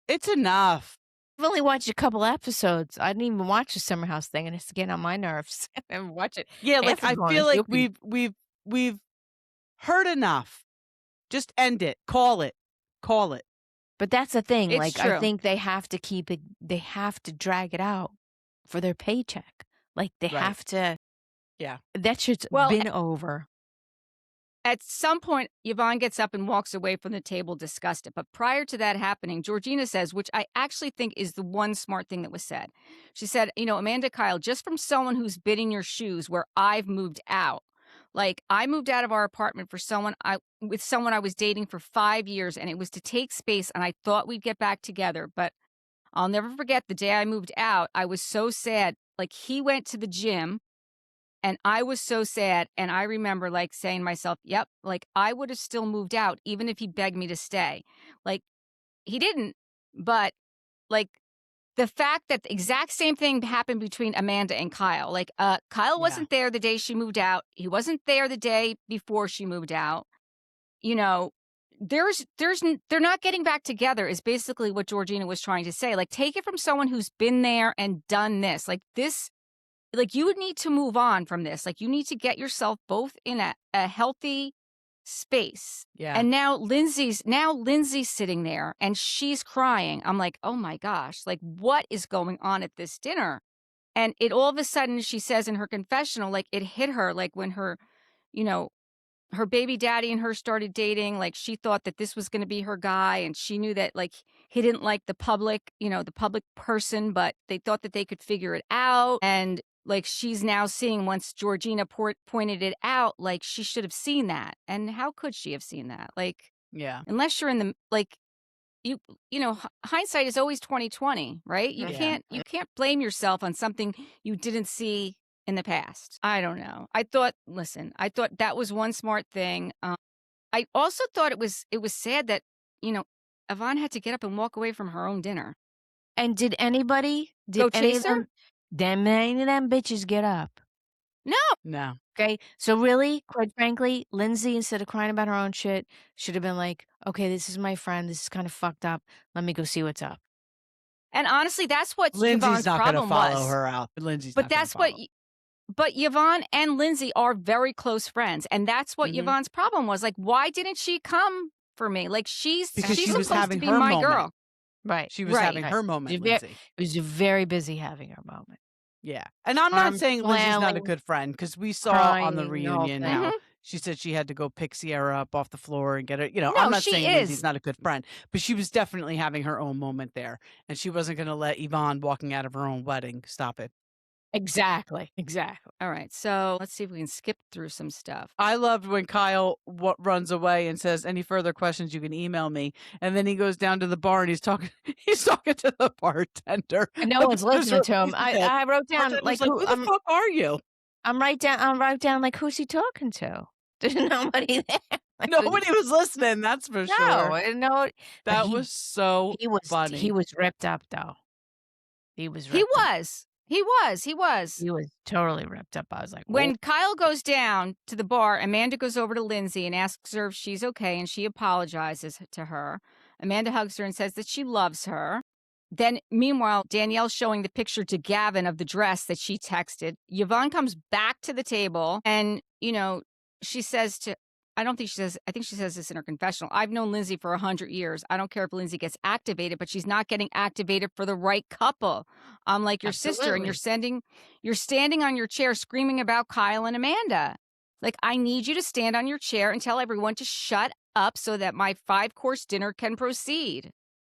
it's enough. I've only watched a couple episodes. I didn't even watch the Summer House thing, and it's getting on my nerves. And watch it. Yeah, like I feel like we've heard enough. Just end it. Call it. But that's the thing. It's like true. I think they have to keep it. They have to drag it out for their paycheck. Like they have to. Yeah, that shit's been over. At some point, Yvonne gets up and walks away from the table disgusted. But prior to that happening, Georgina says, which I actually think is the one smart thing that was said. She said, you know, Amanda, Kyle, just from someone who's been in your shoes where I've moved out. Like, I moved out of our apartment with someone I was dating for 5 years, and it was to take space, and I thought we'd get back together. But I'll never forget the day I moved out. I was so sad. Like, he went to the gym. And I was so sad. And I remember like saying to myself, yep, like I would have still moved out even if he begged me to stay. Like he didn't. But like the fact that the exact same thing happened between Amanda and Kyle. Like Kyle wasn't there the day she moved out. He wasn't there the day before she moved out. You know, they're not getting back together is basically what Georgina was trying to say. Like take it from someone who's been there and done this. Like this. Like you would need to move on from this. Like you need to get yourself both in a healthy space. Yeah. And now Lindsay's sitting there and she's crying. I'm like, oh my gosh, like what is going on at this dinner? And it all of a sudden, she says in her confessional, like it hit her like when her, you know, her baby daddy and her started dating, like she thought that this was going to be her guy. And she knew that like he didn't like the public person, but they thought that they could figure it out. And like she's now seeing once Georgina pointed it out, like she should have seen that. And how could she have seen that? Like, yeah, unless you're in the, like, you know, hindsight is always 20/20, right? You Yeah. can't blame yourself on something you didn't see in the past. I don't know. I thought that was one smart thing. I also thought it was sad that, you know, Yvonne had to get up and walk away from her own dinner. And did Go any of chase her? any of them bitches get up? No. No. Okay, so really, quite frankly, Lindsay, instead of crying about her own shit, should have been like, "Okay, this is my friend. This is kind of fucked up. Let me go see what's up." And honestly, that's what Lindsay's Yvonne's not going to problem follow was. her out. Lindsay's But not going to that's what follow. but Yvonne and Lindsay are very close friends, and that's what Mhm. Yvonne's problem was. Like, why didn't she come for me? Like, Because she was supposed to having be her my moment. girl. Right. She was Right. having her moment, Lindsay. It was very busy having her moment. Yeah. And I'm not Arms saying Lindsay's not a flailing, good friend, because we saw on the crying, the whole reunion thing. how Mhm. she said she had to go pick Sierra up off the floor and get her. You know, No, I'm not she saying Lindsay's is. not a good friend, but she was definitely having her own moment there. And she wasn't going to let Yvonne walking out of her own wedding stop it. Exactly. All right, so let's see if we can skip through some stuff. I loved when Kyle runs away and says, "Any further questions, you can email me." And then he goes down to the bar and he's talking to the bartender. And no Like, one's what is listening to him. relationship? I wrote down, Bartender's like, who the fuck are you? I'm right down, like, who's he talking to? There's nobody there. Like, Nobody was listening, that's for No, sure. no. That was so funny. He was ripped up, though. He was He ripped up. was. He was. He was totally ripped up. I was like, When Kyle goes down to the bar, Amanda goes over to Lindsay and asks her if she's okay, and she apologizes to her. Amanda hugs her and says that she loves her. Then, meanwhile, Danielle's showing the picture to Gavin of the dress that she texted. Yvonne comes back to the table and, you know, she says to, I think she says this in her confessional. I've known Lindsay for 100 years. I don't care if Lindsay gets activated, but she's not getting activated for the right couple. I'm like your sister, and you're standing on your chair screaming about Kyle and Amanda. Like, I need you to stand on your chair and tell everyone to shut up so that my 5-course dinner can proceed.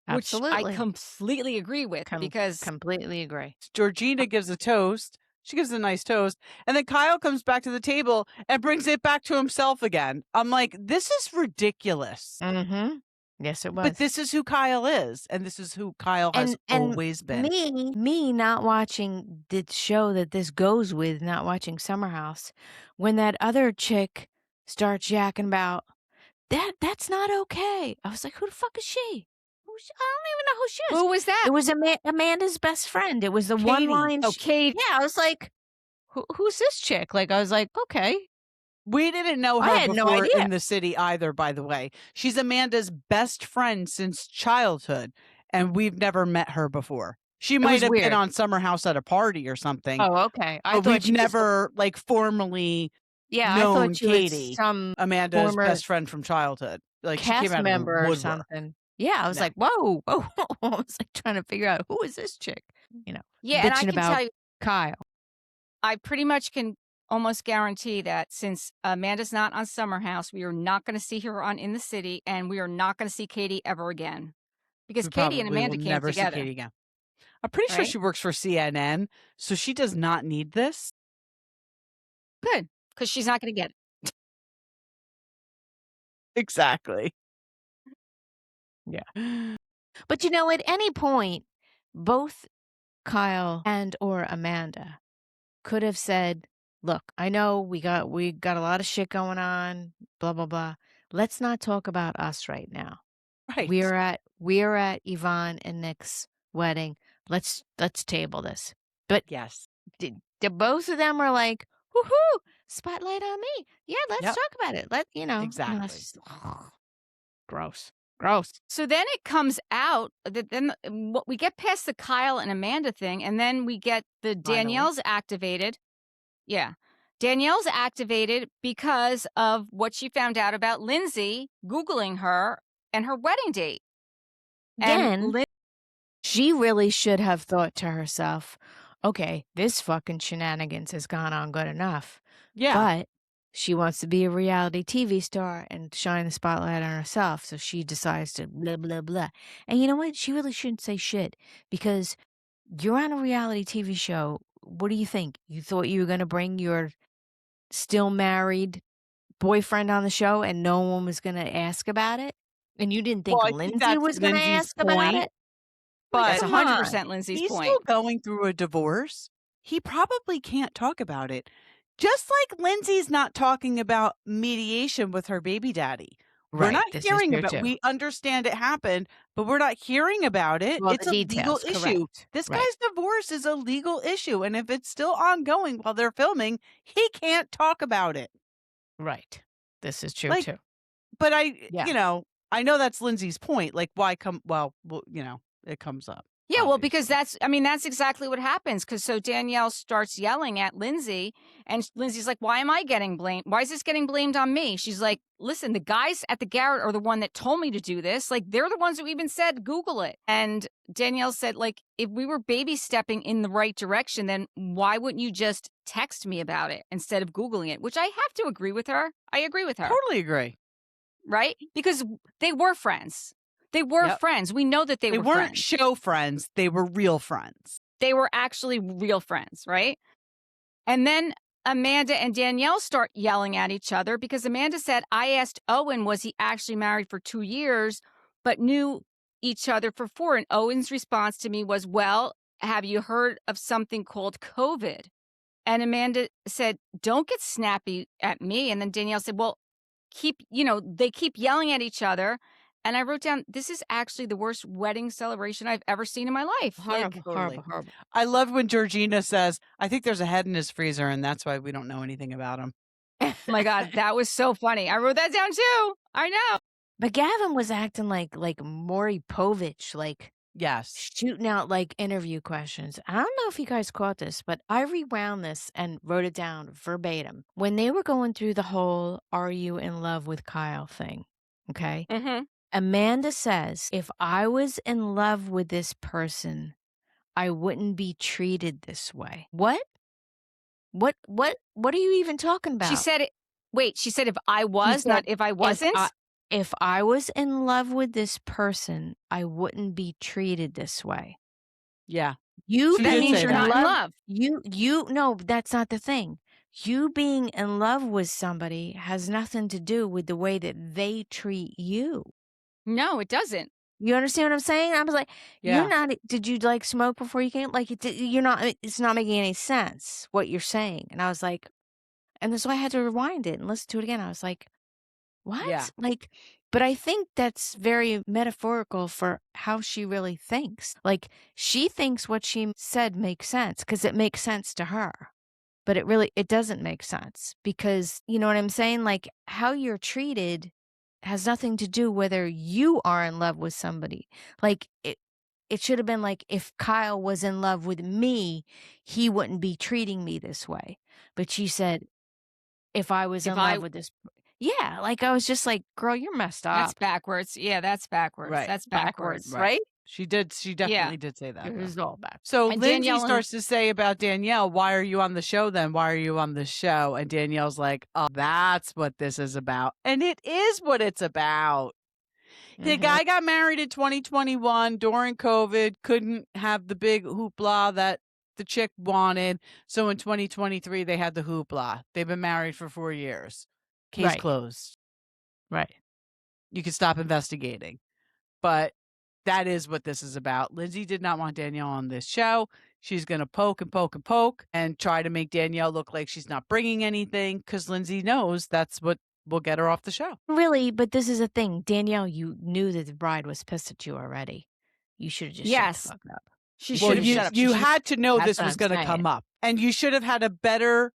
absolutely. Which I completely agree with, because completely agree. Georgina gives a toast. She gives a nice toast. And then Kyle comes back to the table and brings it back to himself again. I'm like, this is ridiculous. Mm-hmm. Yes, it was. But this is who Kyle is. And this is who Kyle has always been. Me not watching the show that this goes with, not watching Summer House, when that other chick starts yakking about, that's not okay. I was like, who the fuck is she? I don't even know who she is. who was that? It was Amanda's best friend. It was the Katie. one line. Oh, Kate. Yeah, I was like, who's this chick? Like, I was like, okay. We didn't know I her had no before idea. in the city either, by the way. She's Amanda's best friend since childhood, and we've never met her before. She might have been on Summer House at a party or something. Oh, okay. But we've never like formally known I thought she Katie, was some Amanda's former best friend from childhood. Like she cast came out member of the or woodwork. something. Yeah, I was like, whoa. I was like trying to figure out who is this chick? You know, Yeah, and I bitching can about tell you, Kyle. I pretty much can almost guarantee that since Amanda's not on Summer House, we are not going to see her on In the City, and we are not going to see Katie ever again. Because We Katie and probably Amanda will came never together. see Katie again. I'm pretty sure Right? she works for CNN, so she does not need this. Good, because she's not going to get it. Exactly. Yeah. But you know, at any point, both Kyle and or Amanda could have said, look, I know we got a lot of shit going on, blah, blah, blah. Let's not talk about us right now. Right. We're at Yvonne and Nick's wedding. Let's table this. But yes, the both of them are like, woohoo, spotlight on me. Yeah, let's Yep. talk about it. Exactly. Gross. So then it comes out that then what we get past the Kyle and Amanda thing, and then we get the Danielle's activated. Yeah. Danielle's activated because of what she found out about Lindsay Googling her and her wedding date. Then And she really should have thought to herself, okay, this fucking shenanigans has gone on good enough. Yeah. But she wants to be a reality TV star and shine the spotlight on herself. So she decides to blah, blah, blah. And you know what? She really shouldn't say shit, because you're on a reality TV show. What do you think? You thought you were going to bring your still married boyfriend on the show and no one was going to ask about it? And you didn't think Well, I think Lindsay that's was going to Lindsay's ask about point, it? That's but 100% Lindsay's he's point. still going through a divorce. He probably can't talk about it. Just like Lindsay's not talking about mediation with her baby daddy. We're not This is hearing true about too. we understand it happened, but we're not hearing about it. Well, It's the a legal details, issue. correct. This Right. guy's divorce is a legal issue. And if it's still ongoing while they're filming, he can't talk about it. Right. This is true Like, too. but Yeah. I know that's Lindsay's point. Like, why come? Well, it comes up. Yeah, well, because obviously. that's exactly what happens. Because so Danielle starts yelling at Lindsay, and Lindsay's like, "Why am I getting blamed? Why is this getting blamed on me?" She's like, "Listen, the guys at the garret are the one that told me to do this. Like, they're the ones who even said Google it." And Danielle said, "Like, if we were baby stepping in the right direction, then why wouldn't you just text me about it instead of Googling it?" Which I have to agree with her. I agree with her. Totally agree. Right? Because they were friends. They were friends. We know that they were weren't friends. show friends. They were real friends. They were actually real friends, right? And then Amanda and Danielle start yelling at each other because Amanda said, "I asked Owen, was he actually married for 2 years, but knew each other for 4?" And Owen's response to me was, "Well, have you heard of something called COVID?" And Amanda said, "Don't get snappy at me." And then Danielle said, "Well, they keep yelling at each other." And I wrote down, this is actually the worst wedding celebration I've ever seen in my life. Horrible. I love when Georgina says, "I think there's a head in his freezer, and that's why we don't know anything about him." Oh my God, that was so funny. I wrote that down too. I know. But Gavin was acting like Maury Povich, like yes, shooting out like interview questions. I don't know if you guys caught this, but I rewound this and wrote it down verbatim. When they were going through the whole "Are you in love with Kyle" thing, okay? Mm-hmm. Amanda says, "If I was in love with this person, I wouldn't be treated this way." What? What are you even talking about? She said it. Wait, she said if I was, said, not if I wasn't? If I was in love with this person, I wouldn't be treated this way. Yeah. So that means you're not in love. No, that's not the thing. You being in love with somebody has nothing to do with the way that they treat you. No, it doesn't. You understand what I'm saying? I was like, You're not, did you like smoke before you came? Like, it's not making any sense what you're saying. And I was like, and so I had to rewind it and listen to it again. I was like, what? Yeah. Like, but I think that's very metaphorical for how she really thinks. Like, she thinks what she said makes sense because it makes sense to her. But it doesn't make sense because, you know what I'm saying? Like, how you're treated has nothing to do whether you are in love with somebody. Like, it should have been like, if Kyle was in love with me, he wouldn't be treating me this way. But she said, if I was in love with this. Yeah, like I was just like, girl, you're messed up. That's backwards. Yeah, that's backwards. Right. That's backwards. Right? She definitely did say that. It was all back. So And Lindsay Danielle starts to say about Danielle, "Why are you on the show then? Why are you on the show?" And Danielle's like, "Oh, that's what this is about." And it is what it's about. The guy got married in 2021 during COVID, couldn't have the big hoopla that the chick wanted. So in 2023, they had the hoopla. They've been married for 4 years. Case closed. Right. You can stop investigating. But that is what this is about. Lindsay did not want Danielle on this show. She's going to poke and poke and poke and try to make Danielle look like she's not bringing anything because Lindsay knows that's what will get her off the show. Really, but this is a thing. Danielle, you knew that the bride was pissed at you already. You should have just shut the fuck up. She should have shut up. You had to know this was going to come up. And you should have had a better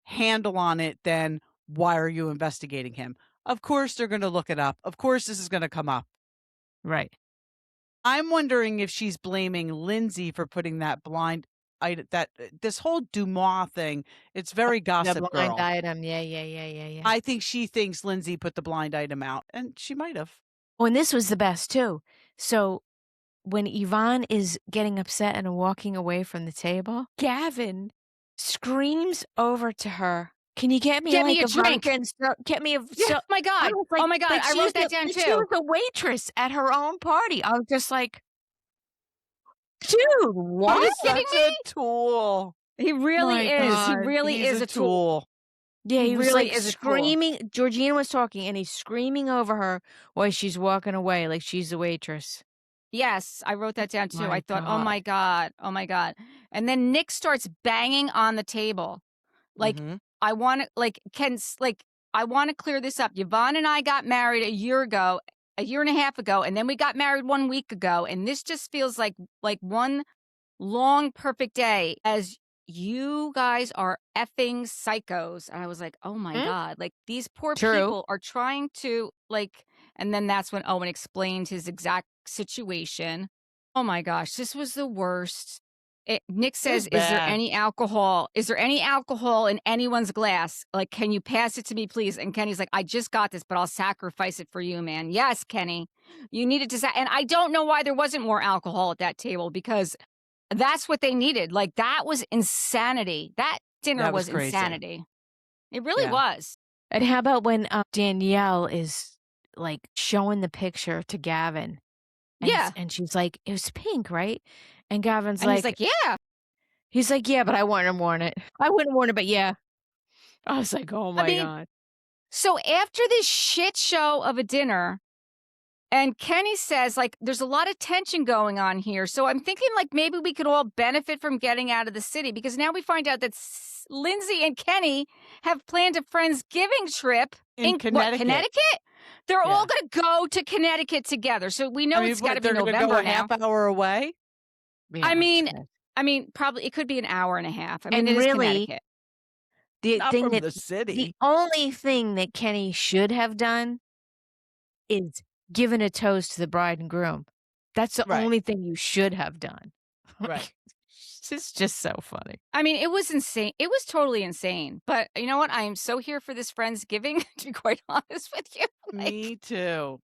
handle on it than, why are you investigating him? Of course they're going to look it up. Of course this is going to come up. Right. I'm wondering if she's blaming Lindsay for putting that blind item, this whole Dumois thing. It's very Gossip The blind Girl. item. Yeah. I think she thinks Lindsay put the blind item out, and she might have. Oh, and this was the best too. So when Yvonne is getting upset and walking away from the table, Gavin screams over to her, "Can you get me a drink? Get me a oh my God. Like, oh my God. I wrote that down too. She was a waitress at her own party. I was just like, dude, what? He's such a tool. He really is. God, He really is a tool. Yeah, he was really like isn't cool. screaming. Georgina was talking, and he's screaming over her while she's walking away, like she's the waitress. Yes, I wrote that down too. My I thought, oh God. my God, oh my God. And then Nick starts banging on the table. Like, Mhm. I want to, like, I want to clear this up. Yvonne and I got married a year and a half ago, and then we got married 1 week ago. And this just feels like one long, perfect day as you guys are effing psychos. And I was like, oh my God, like these poor True. people are trying to and then that's when Owen explained his exact situation. Oh my gosh, this was the worst. Nick says, is there any alcohol? Is there any alcohol in anyone's glass? Like, can you pass it to me, please? And Kenny's like, I just got this, but I'll sacrifice it for you, man. Yes, Kenny, you needed to. And I don't know why there wasn't more alcohol at that table because that's what they needed. Like, that was insanity. That dinner was crazy. Insanity. It really was. And how about when Danielle is like showing the picture to Gavin? And Yeah. And she's like, it was pink, right? And Gavin's and he's like, yeah. He's like, yeah, but I wouldn't have worn it. I wouldn't have worn it, but yeah. I was like, oh my God. So after this shit show of a dinner, and Kenny says, like, there's a lot of tension going on here. So I'm thinking, like, maybe we could all benefit from getting out of the city because now we find out that Lindsay and Kenny have planned a Friendsgiving trip in Connecticut. Connecticut? They're all going to go to Connecticut together. So we know it's got to be November go a now. half hour away? Yeah, I mean, probably it could be an hour and a half. I mean, and it really, is Connecticut. Not from the city. The only thing that Kenny should have done is given a toast to the bride and groom. That's the only thing you should have done. Right. It's just so funny. I mean, it was insane. It was totally insane. But you know what? I am so here for this Friendsgiving, to be quite honest with you. Me too.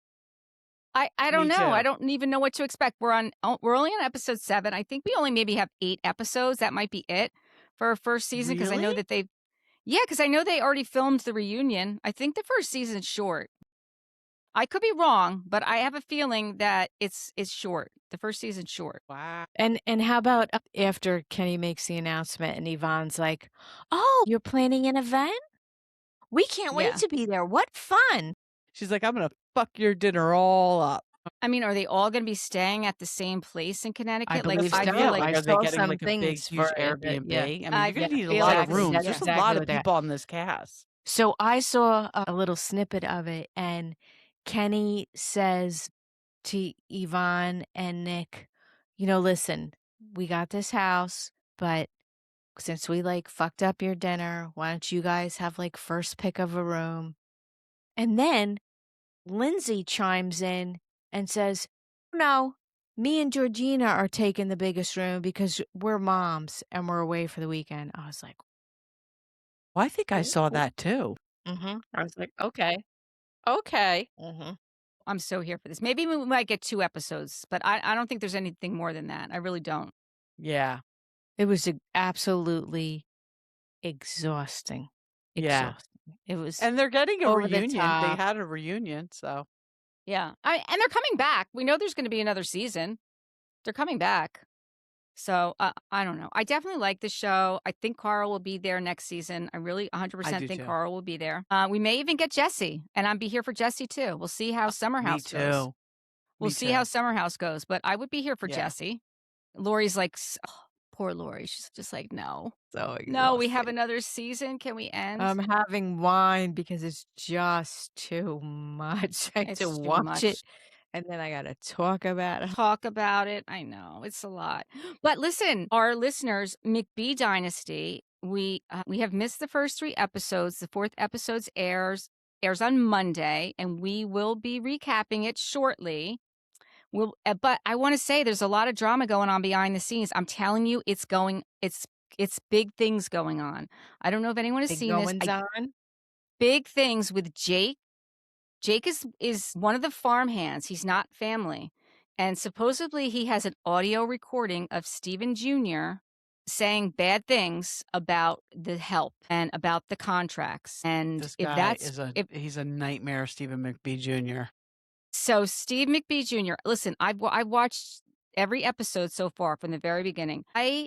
I don't know. Too. I don't even know what to expect. We're only on episode 7. I think we only maybe have 8 episodes. That might be it for our first season because I know that because I know they already filmed the reunion. I think the first season's short. I could be wrong, but I have a feeling that it's short. The first season's short. Wow. And how about after Kenny makes the announcement and Yvonne's like, oh, you're planning an event? We can't wait to be there. What fun. She's like, I'm going to fuck your dinner all up. I mean, are they all going to be staying at the same place in Connecticut? I feel are they getting like a big, huge Airbnb? Yeah. I mean, you're going to need a lot of rooms. There's a lot of people on this cast. So I saw a little snippet of it, and Kenny says to Yvonne and Nick, you know, listen, we got this house, but since we like fucked up your dinner, why don't you guys have like first pick of a room? And then Lindsay chimes in and says, no, me and Georgina are taking the biggest room because we're moms and we're away for the weekend. I was like, well, I think I saw that too. I was like, okay. I'm so here for this. Maybe we might get 2 episodes, but I don't think there's anything more than that. I really don't. Yeah. It was absolutely exhausting. Yeah. It was. And they're getting a reunion. They top. had a reunion, so. Yeah. And they're coming back. We know there's going to be another season. They're coming back. So I don't know. I definitely like the show. I think Carl will be there next season. I really 100% think Carl will be there. We may even get Jesse, and I'll be here for Jesse too. We'll see how Summer House goes. We'll see how Summer House goes, but I would be here for Jesse. Lori's like, oh, poor Lori. She's just like, no. So no, we have another season. Can we end? I'm having wine because it's just too much. I have to watch it. And then I got to talk about it. I know. It's a lot. But listen, our listeners, McBee Dynasty, we have missed the first 3 episodes. The 4th episode airs on Monday, and we will be recapping it shortly. But I want to say there's a lot of drama going on behind the scenes. I'm telling you, it's big things going on. I don't know if anyone has seen this. Big things with Jake. Jake is one of the farmhands. He's not family. And supposedly he has an audio recording of Stephen Jr. saying bad things about the help and about the contracts. And this guy he's a nightmare, Stephen McBee Jr. So Steve McBee Jr., listen, I've watched every episode so far from the very beginning. I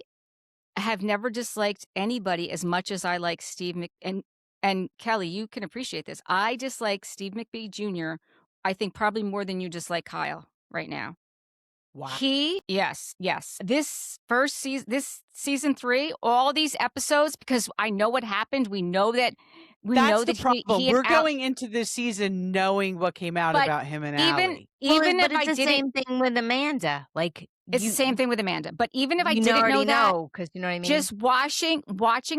have never disliked anybody as much as I like Steve and and Kelly, you can appreciate this. I dislike Steve McBee Jr., I think probably more than you dislike Kyle right now. Wow. Yes. This first season, this season 3, all these episodes, because I know what happened. We know that. That's the problem. We're going into this season knowing what came out about him and Allie. Even if it's the same thing with Amanda. Like it's the same thing with Amanda. But even if I didn't already know because you know what I mean. Just watching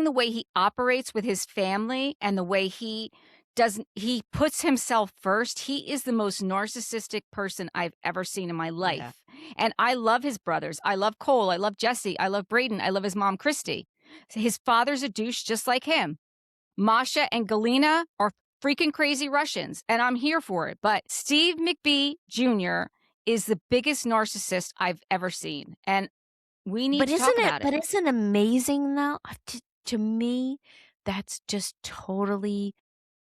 the way he operates with his family and the way he puts himself first. He is the most narcissistic person I've ever seen in my life. Yeah. And I love his brothers. I love Cole. I love Jesse. I love Braden. I love his mom, Christy. His father's a douche just like him. Masha and Galina are freaking crazy Russians, and I'm here for it. But Steve McBee Jr. is the biggest narcissist I've ever seen. And we need to talk about it. But isn't it amazing, though? To me, that's just totally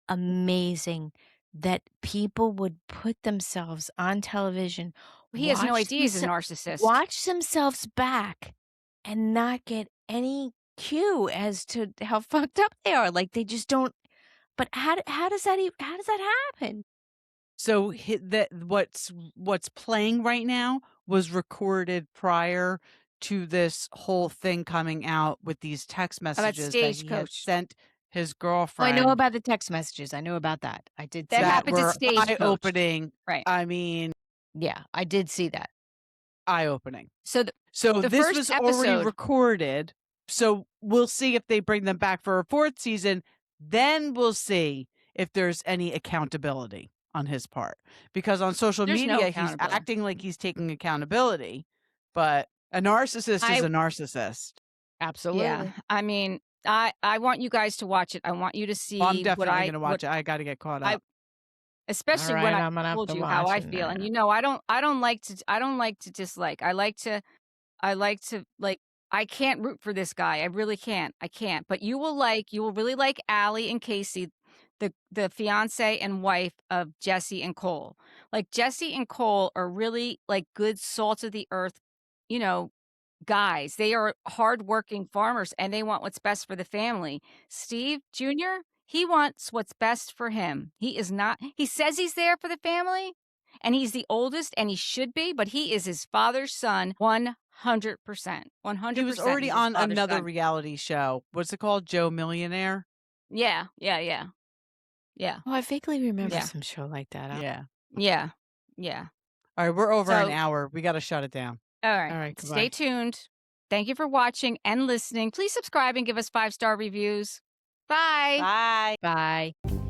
amazing that people would put themselves on television. He has no idea he's a narcissist. Watch themselves back and not get any cue as to how fucked up they are. Like they just don't. But how does that happen? So what's playing right now was recorded prior to this whole thing coming out with these text messages that he had sent his girlfriend. I know about the text messages. I know about that. I did. That happened at Stagecoach. Eye-opening. Right. I mean, yeah, I did see that. Eye-opening. So this was already recorded. So we'll see if they bring them back for a 4th season. Then we'll see if there's any accountability on his part. Because on social media, he's acting like he's taking accountability. But a narcissist is a narcissist. Absolutely. Yeah. I mean, I want you guys to watch it. I want you to see. I'm definitely going to watch it. I got to get caught up. Especially when I told you how I feel. And I don't like to dislike. I like to I can't root for this guy. I really can't. I can't. But you will really like Allie and Casey, the fiance and wife of Jesse and Cole. Like Jesse and Cole are really like good salt of the earth, guys. They are hardworking farmers and they want what's best for the family. Steve Jr., he wants what's best for him. He says he's there for the family and he's the oldest and he should be, but he is his father's son 100%. 100%. He was already on another reality show. What's it called? Joe Millionaire? Yeah. Oh, I vaguely remember some show like that. Yeah. All right, we're over an hour. We got to shut it down. All right. Stay tuned. Thank you for watching and listening. Please subscribe and give us 5-star reviews. Bye. Bye. Bye.